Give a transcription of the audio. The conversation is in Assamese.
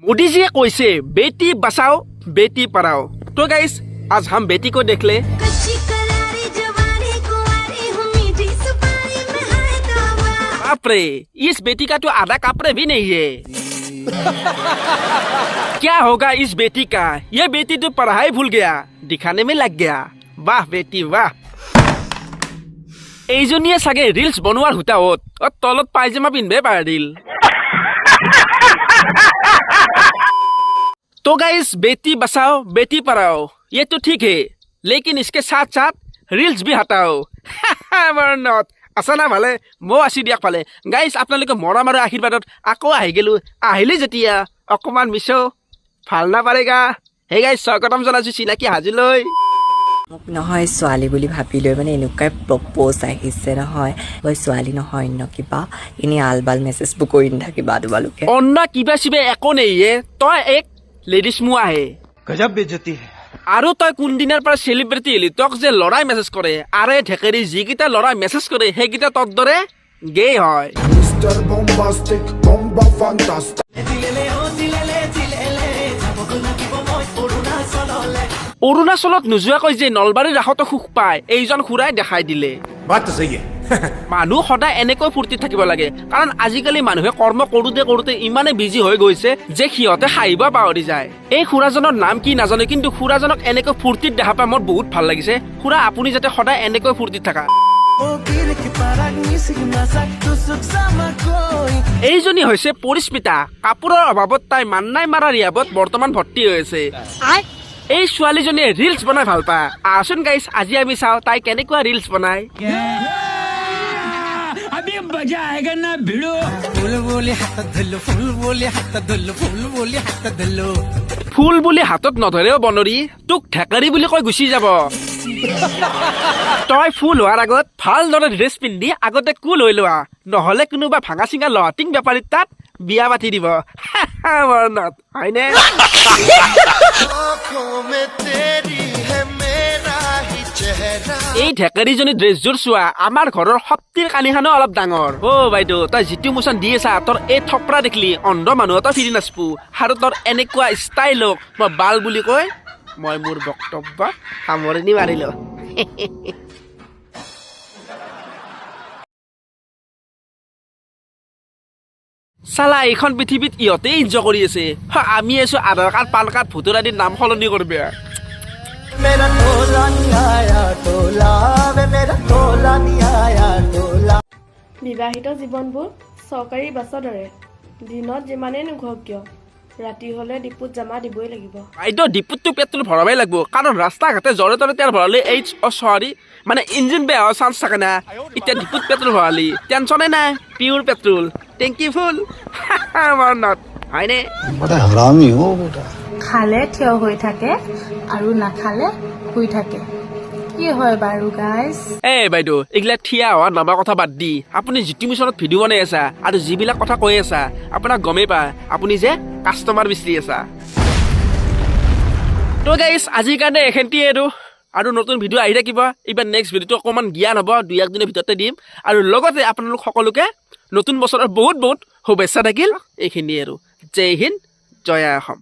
मोदी जी कैसे बेटी बचाओ बेटी पढ़ाओ। तो गाइस आज हम बेटी को देख ले। बाप रे, इस बेटी का तो आधा कपड़े भी नहीं है। क्या होगा इस बेटी का? ये बेटी तो पढ़ाई भूल गया, दिखाने में लग गया। वाह बेटी वाह। এইজনীয়ে চাগে ৰিলছ বনোৱাৰ হুতাহত তলত পায়জামা পিন্ধবে পাৰিল। तो गाइस बेटी बचाओ बेटी पढ़ाओ ये तो ठीक है, लेकिन इसके साथ साथ रील्स भी हटाओ। बरनत আছা না ভালে? মই আছি দিয়াক ভালে। গাইস আপোনালোকে মৰম আৰু আশীৰ্বাদত আকৌ আহি গেলো। আহিলে যেতিয়া অকমান মিছো ভাল না পাৰেগা। হে গাইস স্বাগতম জনাইছো চিনাকি হাজিলৈ। মোক নহয় ছোৱালী বুলি ভাবি লৈ মানে এনেকুৱাই প্ৰপ'জ আহিছে নহয়। মই ছোৱালী নহয় অন্য কিবা এনেই আলবাল মেছেজবোৰ কৰি নাথাকিবা তোমালোকে। অন্য কিবা চিবা একো নেইয়ে, তই এক লেডিজ মু আহে গজব বেজতি হে। আৰু তই কোনদিনাৰ পৰা চেলিব্ৰিটি হলি? তক যে লৰাই মেছেজ কৰে, আৰে ঢেকেৰি যিকেইটা লৰাই মেছেজ কৰে সেইকেইটা তোৰ দৰে গে হয়। Mr. Bombastic, bomba fantastic. অৰুণাচলত নোযোৱাকৈ যে নলবাৰীৰ ৰাসতো সুখ পায় এইজন খুৰাই দেখাই দিলে। বাত তো সহি হে। মানুহ সদায় এনেকৈ ফূৰ্তি থাকিব লাগে, কাৰণ আজিকালি মানুহে কৰ্ম কৰোঁতে কৰোঁতে ইমানে বিজি হৈ গৈছে যে সিহঁতে হাঁহিব পাহৰি যায়। এই খুৰাজনৰ নাম কি নাজানো, কিন্তু খুৰাজনক এনেকৈ ফূৰ্তিত দেখা পাই মোৰ বহুত ভাল লাগিছে। খুৰা আপুনি যাতে সদায় এনেকৈ ফূৰ্তিত থাকা। এইজনী হৈছে পৰিস্মিতা। কাপোৰৰ অভাৱত তাই মান্নাই মাৰা ৰিহাবত বৰ্তমান ভৰ্তি হৈ আছে। এই ছোৱালীজনীয়ে ৰিলছ বনাই ভাল পায়। আহচোন গাইছ আজি আমি চাওঁ তাই কেনেকুৱা ৰিলছ বনায়। ফুল বুলি হাতত নধৰেও বনৰী, তোক ঢেকাৰী বুলি কৈ গুচি যাব। তই ফুল হোৱাৰ আগত ভালদৰে ড্ৰেছ পিন্ধি আগতে কুল হৈ লোৱা, নহলে কোনোবা ভাঙা চিঙা লহাটিং বেপাৰীৰ তাত বিয়া পাতি দিব। বৰণত হয়নে? এই ঢেকাৰীজনী ড্ৰেছযোৰ চোৱা, আমাৰ ঘৰৰ শক্তিৰ কানিখানো অলপ ডাঙৰ। অ বাইদেউ তই যিটো মোচন দি আছা, তোৰ এই থপৰা দেখিলি অন্ধ মানুহ তই ফিৰি নাচবো। আৰু তোৰ এনেকুৱা ষ্টাইলক মই বাল বুলি কৈ মই মোৰ বক্তব্য সামৰণি মাৰিলো। চালা এইখন পৃথিৱীত ইহঁতে এনজয় কৰি আছে, আমি আছো আধাৰ কাৰ্ড পান কাৰ্ড ভোটাৰ আদিৰ নাম সলনি কৰিব। বিবাহিত জীৱনবোৰ চৰকাৰী বাছৰ দৰে, দিনত যিমানেই নুঘক কিয় ৰাতি হলে ডিপুত জমা দিবই লাগিব। বাইদেউ ডিপুতটো পেট্ৰল ভৰাবই লাগিব, কাৰণ ৰাস্তা ঘাটে জৰে তৰে তেল ভৰালে এই চৰি মানে ইঞ্জিন বেয়া হোৱাৰ চান্স থাকে না। এতিয়া ডিপুত পেট্ৰল ভৰালি টেনচনে নাই, পিয়ৰ পেট্ৰল টেংকি ফুল। হয়নে? খালে থিয় হৈ থাকে আৰু নাখালে শুই থাকে। কি হয় বাৰু গাইজ? এই বাইদেউ এইগিলা থিয়া হোৱা নামা কথা বাদ দি আপুনি যিটো মিছনত ভিডিঅ' বনাই আছা আৰু যিবিলাক কথা কৈ আছা, আপোনাক গমেই পায় আপুনি যে কাষ্টমাৰ বিচাৰি আছা। তো গাইজ আজিৰ কাৰণে এইখিনিয়ে আৰু নতুন ভিডিঅ' আহি থাকিব। এইবাৰ নেক্সট ভিডিঅ'টো অকণমান জ্ঞান হ'ব, 2-1 দিনৰ ভিতৰতে দিম। আৰু লগতে আপোনালোক সকলোকে নতুন বছৰৰ বহুত বহুত শুভেচ্ছা থাকিল। এইখিনিয়ে আৰু জয় হিন্দ জয় অসম।